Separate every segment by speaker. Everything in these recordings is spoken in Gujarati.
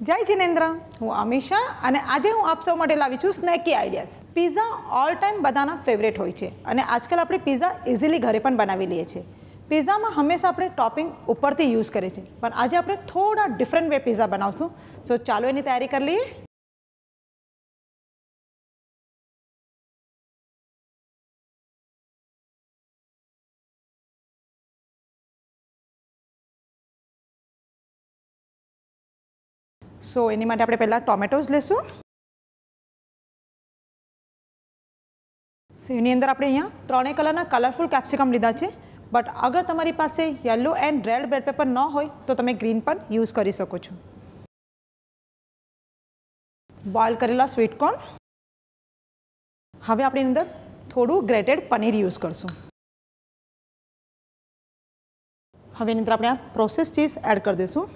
Speaker 1: જય જિનેન્દ્ર, હું અમીષા અને આજે હું આપ સૌ માટે લાવી છું સ્નેકી આઈડિયાઝ. પિઝા ઓલ ટાઈમ બધાના ફેવરેટ હોય છે અને આજકાલ આપણે પિઝા ઇઝીલી ઘરે પણ બનાવી લઈએ છીએ. પિઝામાં હંમેશા આપણે ટોપિંગ ઉપરથી યુઝ કરીએ છીએ, પણ આજે આપણે થોડા ડિફરન્ટ વે પિઝા બનાવશું. સો ચાલો એની તૈયારી કરી લઈએ. સો એની માટે આપણે પહેલાં ટોમેટોઝ લેશું. સો એની અંદર આપણે અહીંયા ત્રણેય કલરના કલરફુલ કેપ્સિકમ લીધા છે, બટ અગર તમારી પાસે yellow and red bell paper ન હોય તો તમે ગ્રીન પણ યુઝ કરી શકો છો. બોઇલ કરેલા સ્વીટ કોર્ન. હવે આપણે એની અંદર થોડું ગ્રેટેડ પનીર યુઝ કરશું. હવે એની અંદર આપણે આ પ્રોસેસ ચીઝ એડ કરી દઈશું.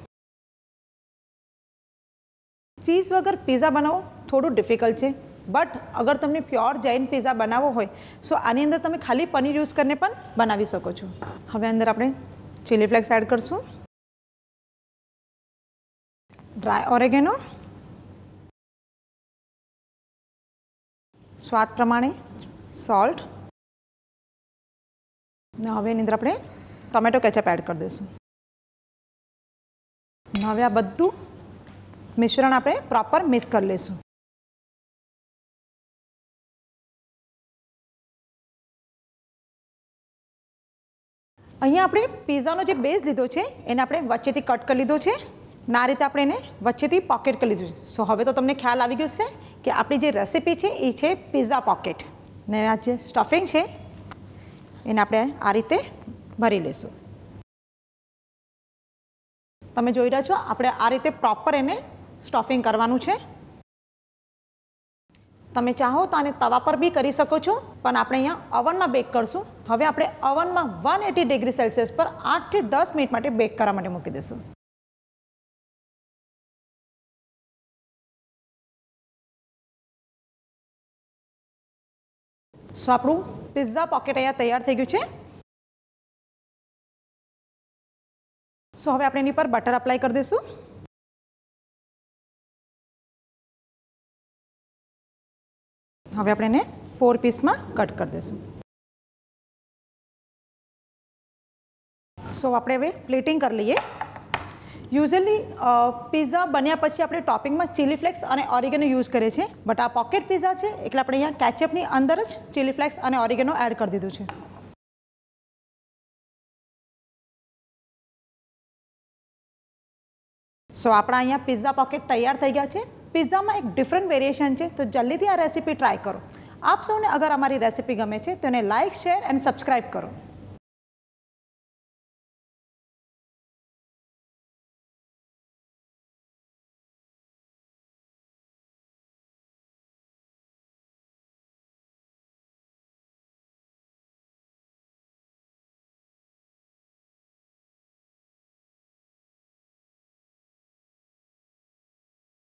Speaker 1: ચીઝ વગર પિઝા બનાવવો થોડું ડિફિકલ્ટ છે, બટ અગર તમને પ્યોર જૈન પિઝા બનાવવો હોય સો આની અંદર તમે ખાલી પનીર યુઝ કરીને પણ બનાવી શકો છો. હવે અંદર આપણે ચીલી ફ્લેક્સ એડ કરશું, ડ્રાય ઓરેગેનો, સ્વાદ પ્રમાણે સોલ્ટ, ને હવે એની અંદર આપણે ટોમેટો કેચઅપ એડ કરી દઈશું. હવે આ બધું મિશ્રણ આપણે પ્રોપર મિક્સ કરી લઈશું. અહીંયા આપણે પિઝાનો જે બેઝ લીધો છે એને આપણે વચ્ચેથી કટ કરી લીધો છે, અને આ રીતે આપણે એને વચ્ચેથી પોકેટ કરી લીધું છે. સો હવે તો તમને ખ્યાલ આવી ગયો છે કે આપણી જે રેસીપી છે એ છે પિઝા પોકેટ. ને આ જે સ્ટફિંગ છે એને આપણે આ રીતે ભરી લઈશું. તમે જોઈ રહ્યા છો આપણે આ રીતે પ્રોપર એને સ્ટફિંગ કરવાનું છે. તમે ચાહો તો આને તવા પર બી કરી શકો છો, પણ આપણે અહીંયા ઓવનમાં બેક કરશું. હવે આપણે ઓવનમાં 180 ડિગ્રી સેલ્સિયસ પર 8 થી 10 મિનિટ માટે બેક કરવા માટે મૂકી દઈશું. સો આપણું પિઝા પોકેટ અહીંયા તૈયાર થઈ ગયું છે. સો હવે આપણે એની પર બટર અપ્લાય કરી દઈશું. હવે આપણે એને 4 પીસમાં કટ કરી દઈશું. સો આપણે હવે પ્લેટિંગ કરી લઈએ. યુઝ્યુઅલી પિઝા બન્યા પછી આપણે ટોપિંગમાં ચીલી ફ્લેક્સ અને ઓરિગેનો યુઝ કરીએ છીએ, બટ આ પોકેટ પિઝા છે એટલે આપણે અહીંયા કેચઅપની અંદર જ ચીલી ફ્લેક્સ અને ઓરિગેનો એડ કરી દીધું છે. સો આપણા અહીંયા પિઝા પોકેટ તૈયાર થઈ ગયા છે. પિઝામાં એક ડિફરન્ટ વેરિએશન છે, તો જલ્દીથી આ રેસીપી ટ્રાય કરો. આપ સૌને અગર અમારી રેસીપી ગમે છે તો એને લાઇક, શેર એન્ડ સબસ્ક્રાઈબ કરો.